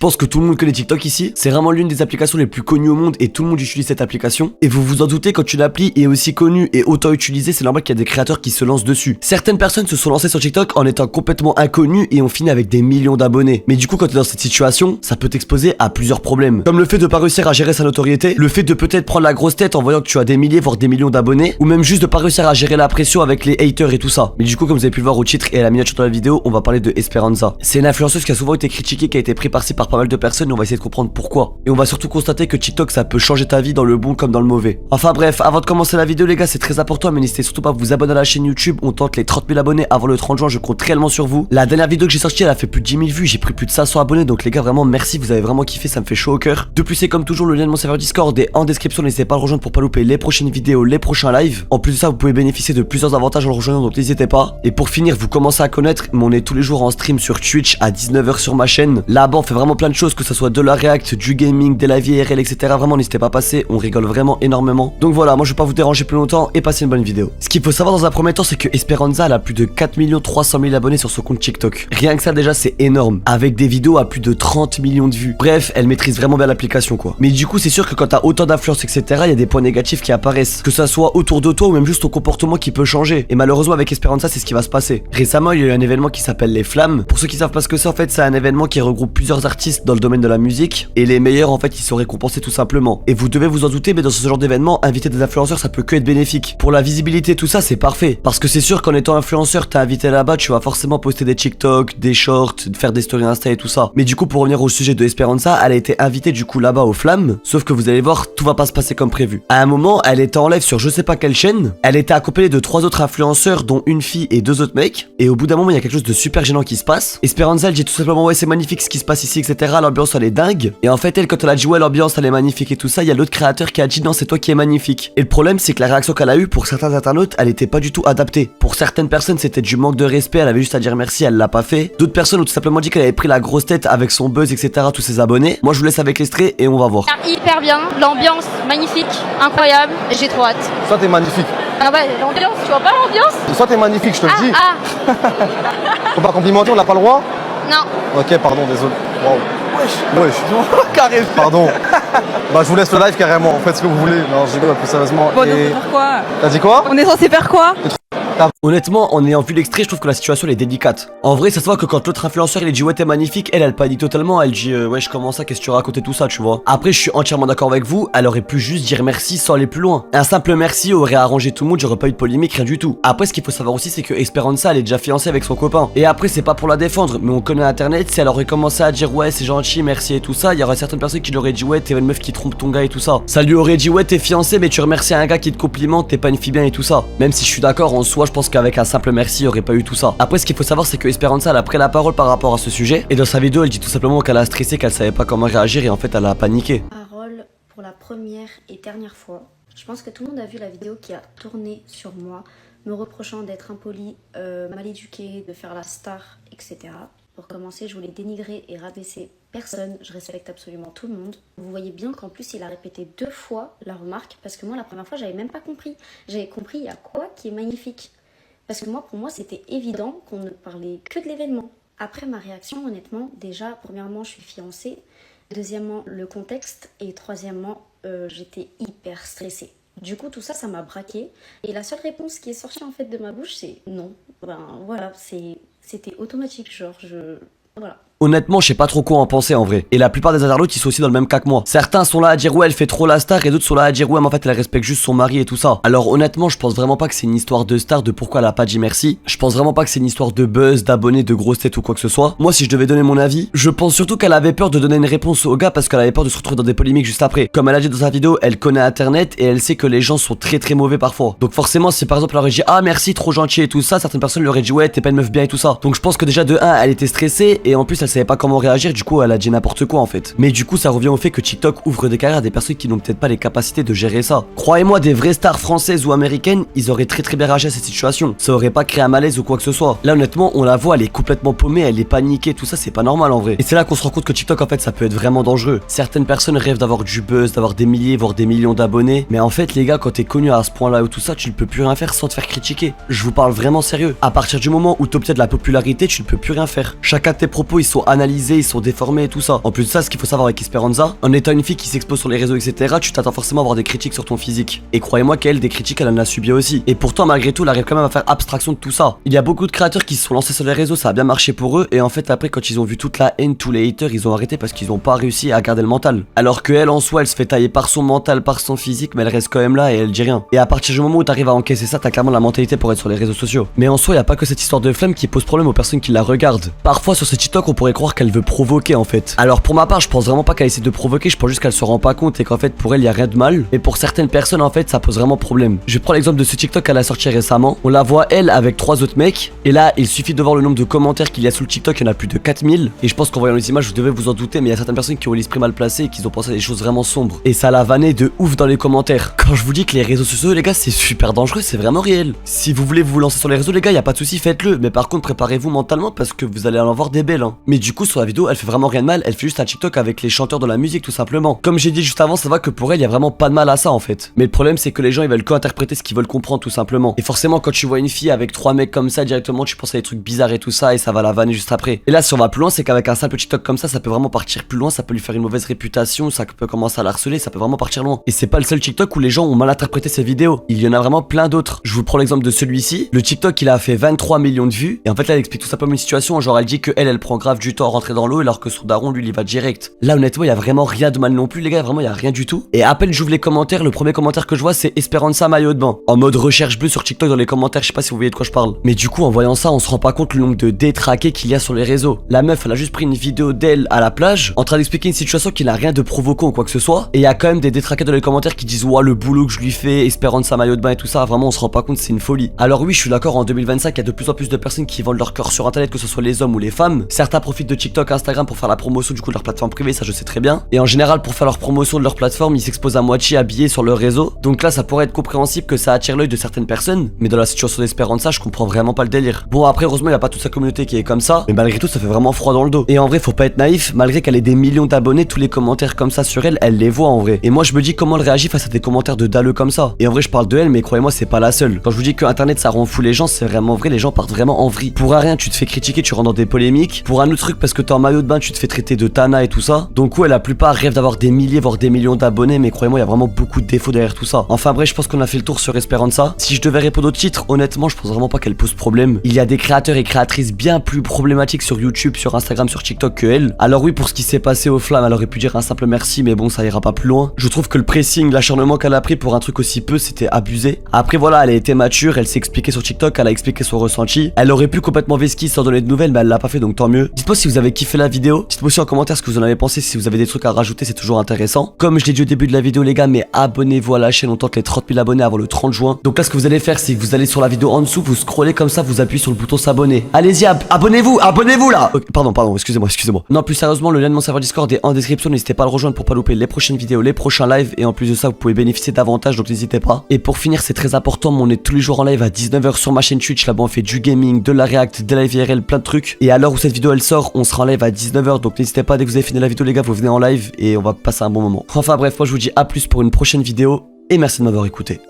pense que tout le monde connaît TikTok ici. C'est vraiment l'une des applications les plus connues au monde et tout le monde utilise cette application. Et vous vous en doutez, quand une appli est aussi connue et autant utilisée, c'est normal qu'il y a des créateurs qui se lancent dessus. Certaines personnes se sont lancées sur TikTok en étant complètement inconnues et ont fini avec des millions d'abonnés. Mais du coup, quand t'es dans cette situation, ça peut t'exposer à plusieurs problèmes. Comme le fait de pas réussir à gérer sa notoriété, le fait de peut-être prendre la grosse tête en voyant que tu as des milliers voire des millions d'abonnés, ou même juste de pas réussir à gérer la pression avec les haters et tout ça. Mais du coup, comme vous avez pu le voir au titre et à la miniature de la vidéo, on va parler de Esperanza. C'est une influenceuse qui a souvent été critiquée, qui a été pris par-ci par pas mal de personnes, et on va essayer de comprendre pourquoi. Et on va surtout constater que TikTok, ça peut changer ta vie dans le bon comme dans le mauvais. Enfin bref, avant de commencer la vidéo les gars, c'est très important, mais n'hésitez surtout pas à vous abonner à la chaîne YouTube. On tente les 30 000 abonnés avant le 30 juin, je compte réellement sur vous. La dernière vidéo que j'ai sortie, elle a fait plus de 10 000 vues, j'ai pris plus de 500 abonnés, donc les gars, vraiment merci, vous avez vraiment kiffé, ça me fait chaud au cœur. De plus, c'est comme toujours le lien de mon serveur Discord est en description, n'hésitez pas à le rejoindre pour pas louper les prochaines vidéos, les prochains lives. En plus de ça, vous pouvez bénéficier de plusieurs avantages en le rejoignant, donc n'hésitez pas. Et pour finir, vous commencez à connaître, mais on est tous les jours en stream sur Twitch à 19 h sur ma chaîne. Là-bas, on fait vraiment plein de choses, que ce soit de la react, du gaming, de la vie IRL, etc. Vraiment, n'hésitez pas à passer, on rigole vraiment énormément. Donc voilà, moi je vais pas vous déranger plus longtemps et passer une bonne vidéo. Ce qu'il faut savoir dans un premier temps, c'est que Esperanza elle a plus de 4 300 000 abonnés sur son compte TikTok. Rien que ça déjà, c'est énorme. Avec des vidéos à plus de 30 millions de vues. Bref, elle maîtrise vraiment bien l'application quoi. Mais du coup, c'est sûr que quand t'as autant d'influence, etc., il y a des points négatifs qui apparaissent. Que ça soit autour de toi ou même juste ton comportement qui peut changer. Et malheureusement, avec Esperanza, c'est ce qui va se passer. Récemment, il y a eu un événement qui s'appelle les Flammes. Pour ceux qui savent pas ce que c'est, en fait, c'est un événement qui regroupe plusieurs artistes dans le domaine de la musique. Et les meilleurs, en fait, ils sont récompensés tout simplement. Et vous devez vous en douter, mais dans ce genre d'événement, inviter des influenceurs, ça peut que être bénéfique. Pour la visibilité, tout ça, c'est parfait. Parce que c'est sûr qu'en étant influenceur, t'es invité là-bas, tu vas forcément poster des TikTok, des shorts, faire des stories Insta et tout ça. Mais du coup, pour revenir au sujet de Esperanza, elle a été invitée du coup là-bas aux Flammes. Sauf que vous allez voir, tout va pas se passer comme prévu. À un moment, elle était en live sur je sais pas quelle chaîne. Elle était accompagnée de 3 autres influenceurs, dont une fille et 2 autres mecs. Et au bout d'un moment, il y a quelque chose de super gênant qui se passe. Esperanza, elle dit tout simplement ouais, c'est magnifique ce qui se passe ici, etc. L'ambiance, elle est dingue. Et en fait, elle, quand elle a dit ouais, l'ambiance, elle est magnifique et tout ça, il y a l'autre créateur qui a dit non, c'est toi qui es magnifique. Et le problème, c'est que la réaction qu'elle a eue pour certains internautes, elle était pas du tout adaptée. Pour certaines personnes, c'était du manque de respect, elle avait juste à dire merci, elle l'a pas fait. D'autres personnes ont tout simplement dit qu'elle avait pris la grosse tête avec son buzz, etc., tous ses abonnés. Moi, je vous laisse avec l'extrait et on va voir. Hyper bien, l'ambiance magnifique, incroyable, j'ai trop hâte. Soit t'es magnifique. Ah ouais, l'ambiance, tu vois pas l'ambiance? Soit t'es magnifique, je te le dis. Ah Faut pas complimenter, on n'a pas le droit? non. Ok, pardon, désolé. Waouh. Wesh. Carrément. Pardon. Bah, je vous laisse le live carrément. Faites ce que vous voulez. Non, je rigole plus sérieusement. Bon, on est censé faire quoi? T'as dit quoi? On est censé faire quoi? Honnêtement, en ayant vu l'extrait, je trouve que la situation elle est délicate. En vrai, ça se voit que quand l'autre influenceur il dit ouais t'es magnifique, elle panique totalement, elle dit ouais je commence ça, qu'est-ce que tu racontes tout ça, tu vois. Après, je suis entièrement d'accord avec vous, elle aurait pu juste dire merci sans aller plus loin. Un simple merci aurait arrangé tout le monde, j'aurais pas eu de polémique, rien du tout. Après, ce qu'il faut savoir aussi, c'est que Esperanza elle est déjà fiancée avec son copain. Et après, c'est pas pour la défendre, mais on connaît internet, si elle aurait commencé à dire ouais c'est gentil, merci et tout ça, il y aurait certaines personnes qui lui auraient dit ouais t'es une meuf qui trompe ton gars et tout ça. Ça lui aurait dit ouais t'es fiancé, mais tu remercies un gars qui te complimente, t'es pas une fille bien et tout ça. Même si je suis d'accord, en soi, je pense qu'avec un simple merci, il y aurait pas eu tout ça. Après, ce qu'il faut savoir, c'est que Esperanza elle a pris la parole par rapport à ce sujet. Et dans sa vidéo, elle dit tout simplement qu'elle a stressé, qu'elle savait pas comment réagir et en fait, elle a paniqué. Parole pour la première et dernière fois. Je pense que tout le monde a vu la vidéo qui a tourné sur moi, me reprochant d'être impoli, mal éduquée, de faire la star, etc. Pour commencer, je voulais dénigrer et rabaisser personne, je respecte absolument tout le monde. Vous voyez bien qu'en plus il a répété 2 fois la remarque, parce que moi la première fois j'avais même pas compris. J'avais compris il y a quoi qui est magnifique. Parce que moi, pour moi, c'était évident qu'on ne parlait que de l'événement. Après ma réaction, honnêtement, déjà, premièrement, je suis fiancée. Deuxièmement, le contexte. Et troisièmement, j'étais hyper stressée. Du coup, tout ça, ça m'a braquée. Et la seule réponse qui est sortie en fait de ma bouche, c'est non. Ben voilà, c'était automatique, genre voilà. Honnêtement, je sais pas trop quoi en penser en vrai. Et la plupart des internautes, ils sont aussi dans le même cas que moi. Certains sont là à dire ouais, elle fait trop la star, et d'autres sont là à dire ouais, mais en fait, elle respecte juste son mari et tout ça. Alors honnêtement, je pense vraiment pas que c'est une histoire de star, de pourquoi elle a pas dit merci. Je pense vraiment pas que c'est une histoire de buzz, d'abonnés, de grosse tête ou quoi que ce soit. Moi, si je devais donner mon avis, je pense surtout qu'elle avait peur de donner une réponse au gars parce qu'elle avait peur de se retrouver dans des polémiques juste après. Comme elle a dit dans sa vidéo, elle connaît internet et elle sait que les gens sont très très mauvais parfois. Donc forcément, si par exemple elle aurait dit ah merci, trop gentil et tout ça, certaines personnes lui auraient dit ouais, t'es pas une meuf bien et tout ça. Donc je pense que déjà de 1, elle était stressée et en plus elle savait pas comment réagir. Du coup elle a dit n'importe quoi en fait. Mais du coup ça revient au fait que TikTok ouvre des carrières à des personnes qui n'ont peut-être pas les capacités de gérer ça. Croyez-moi, des vraies stars françaises ou américaines, ils auraient très bien réagi à cette situation. Ça aurait pas créé un malaise ou quoi que ce soit. Là honnêtement on la voit, elle est complètement paumée, elle est paniquée, tout ça c'est pas normal en vrai. Et c'est là qu'on se rend compte que TikTok en fait ça peut être vraiment dangereux. Certaines personnes rêvent d'avoir du buzz, d'avoir des milliers voire des millions d'abonnés. Mais en fait les gars, quand t'es connu à ce point là ou tout ça, tu ne peux plus rien faire sans te faire critiquer. Je vous parle vraiment sérieux. À partir du moment où t'obtiens de la popularité, tu ne peux plus rien faire. Chacun de tes propos ils sont analysés, ils sont déformés et tout ça. En plus de ça, ce qu'il faut savoir avec Esperanza, en étant une fille qui s'expose sur les réseaux, etc., tu t'attends forcément à avoir des critiques sur ton physique. Et croyez-moi qu'elle, des critiques, elle en a subi aussi. Et pourtant, malgré tout, elle arrive quand même à faire abstraction de tout ça. Il y a beaucoup de créateurs qui se sont lancés sur les réseaux, ça a bien marché pour eux, et en fait, après, quand ils ont vu toute la haine, tous les haters, ils ont arrêté parce qu'ils ont pas réussi à garder le mental. Alors que elle, en soi, elle se fait tailler par son mental, par son physique, mais elle reste quand même là et elle dit rien. Et à partir du moment où t'arrives à encaisser ça, t'as clairement la mentalité pour être sur les réseaux sociaux. Mais en soi, y a pas que cette histoire de flemme qui pose problème aux personnes qui la regardent. Parfois, sur ce TikTok, on pourrait croire qu'elle veut provoquer en fait. Alors pour ma part, je pense vraiment pas qu'elle essaie de provoquer, je pense juste qu'elle se rend pas compte et qu'en fait, pour elle, y a rien de mal. Mais pour certaines personnes, en fait, ça pose vraiment problème. Je prends l'exemple de ce TikTok qu'elle a sorti récemment. On la voit, elle, avec 3 autres mecs. Et là, il suffit de voir le nombre de commentaires qu'il y a sous le TikTok, il y en a plus de 4000. Et je pense qu'en voyant les images, vous devez vous en douter, mais il y a certaines personnes qui ont l'esprit mal placé et qui ont pensé à des choses vraiment sombres. Et ça l'a vanné de ouf dans les commentaires. Quand je vous dis que les réseaux sociaux, les gars, c'est super dangereux, c'est vraiment réel. Si vous voulez vous lancer sur les réseaux, les gars, y a pas de souci, faites-le. Mais par contre, préparez-vous mentalement parce que vous allez en voir des belles. Hein. Mais du coup, sur la vidéo, elle fait vraiment rien de mal. Elle fait juste un TikTok avec les chanteurs de la musique, tout simplement. Comme j'ai dit juste avant, ça va que pour elle, y a vraiment pas de mal à ça en fait. Mais le problème, c'est que les gens, ils veulent co-interpréter ce qu'ils veulent comprendre, tout simplement. Et forcément, quand tu vois une fille avec 3 mecs comme ça, directement, tu penses à des trucs bizarres et tout ça, et ça va la vanner juste après. Et là, si on va plus loin, c'est qu'avec un simple TikTok comme ça peut vraiment partir plus loin, ça peut lui faire une mauvaise réputation, ça peut commencer à la harceler, ça peut vraiment partir loin. Et c'est pas le seul TikTok où les gens ont mal interprété ces vidéos. Il y en a vraiment plein d'autres. Je vous prends l'exemple de celui-ci. Le TikTok, il a fait 23 millions de vues. Et en fait, là, elle explique tout simplement une situation. Genre, elle dit que elle prend grave du temps à rentrer dans l'eau, alors que son daron, lui, il y va direct. Là, honnêtement, il y a vraiment rien de mal non plus, les gars. Vraiment, il y a rien du tout. Et à peine j'ouvre les commentaires, le premier commentaire que je vois, c'est Esperanza maillot de bain. En mode recherche bleue sur TikTok dans les commentaires. Je sais pas si vous voyez de quoi je parle. Mais du coup, en voyant ça, on se rend pas compte le nombre de détraqués qu'il y a sur les réseaux. La meuf, elle a juste pris une vidéo d'elle à la plage, en train d'expliquer une situation qui n'a rien de provoquant ou quoi que ce soit. Et il y a quand même des détraqués dans les commentaires qui disent, ouah, le boulot que je lui fais, Esperanza maillot de bain et tout ça. Vraiment, on se rend pas compte, c'est une folie. Alors oui, je suis d'accord, en 2025, il y a de plus en plus de personnes qui vendent leur corps sur internet, que ce soit les hommes ou les femmes. Certains profitent de TikTok, Instagram pour faire la promotion du coup de leur plateforme privée, ça je sais très bien. Et en général, pour faire leur promotion de leur plateforme, ils s'exposent à moitié habillés sur leur réseau. Donc là, ça pourrait être compréhensible que ça attire l'œil de certaines personnes. Mais dans la situation d'Esperanza, je comprends vraiment pas le délire. Bon, après, heureusement, il y a pas toute sa communauté qui est comme ça. Mais malgré tout, ça fait vraiment froid dans le dos. Et en vrai, faut pas être naïf, malgré qu'elle ait des millions d'abonnés, tous les commentaires comme ça sur elle, elle les voit en vrai. Et moi, je me dis comment elle réagit face à des commentaires de dalleux comme ça. Et en vrai, je parle de elle, mais croyez-moi, c'est pas la seule. Quand je vous dis que internet ça rend fou les gens, c'est vraiment vrai, les gens partent vraiment en vrille. Pour un rien, tu te fais critiquer, tu rentres dans des polémiques. Pour un autre truc, parce que t'es en maillot de bain, tu te fais traiter de Tana et tout ça. Donc ouais, la plupart rêvent d'avoir des milliers, voire des millions d'abonnés, mais croyez-moi, il y a vraiment beaucoup de défauts derrière tout ça. Enfin bref, je pense qu'on a fait le tour sur Esperanza. Si je devais répondre au titre, honnêtement, je pense vraiment pas qu'elle pose problème. Il y a des créateurs et créatrices bien plus problématiques sur YouTube, sur Instagram, sur TikTok que elle. Alors oui, pour ce qui s'est passé aux flammes, elle aurait pu dire un simple merci, mais bon, ça ira pas plus loin. Je trouve que le pressing, l'acharnement qu'elle a pris pour un truc aussi peu, c'était abusé. Après voilà, elle a été mature, elle s'est expliquée sur TikTok, elle a expliqué son ressenti. Elle aurait pu complètement vesquiller sans donner de nouvelles, mais elle l'a pas fait, donc tant mieux. Dites-moi si vous avez kiffé la vidéo. Dites-moi aussi en commentaire ce que vous en avez pensé, si vous avez des trucs à rajouter, c'est toujours intéressant. Comme je l'ai dit au début de la vidéo, les gars, mais abonnez-vous à la chaîne, on tente les 30 000 abonnés avant le 30 juin. Donc là, ce que vous allez faire, c'est que vous allez sur la vidéo en dessous, vous scrollez comme ça, vous appuyez sur le bouton s'abonner. Allez-y, abonnez-vous là. Okay, pardon, excusez-moi. Non, plus sérieusement, le lien de mon serveur Discord est en description, n'hésitez pas à le rejoindre pour pas louper les prochaines vidéos, les prochains lives, et en plus de ça, vous pouvez bénéficier davantage, donc n'hésitez pas. Et pour finir, c'est très important, mais on est tous les jours en live à 19h sur ma chaîne Twitch, là-bas on fait du gaming, de la react, des live IRL, plein de trucs. Et à l'heure où cette vidéo elle sort, on sera en live à 19h, donc n'hésitez pas, dès que vous avez fini la vidéo les gars, vous venez en live et on va passer un bon moment. Enfin bref, moi je vous dis à plus pour une prochaine vidéo, et merci de m'avoir écouté.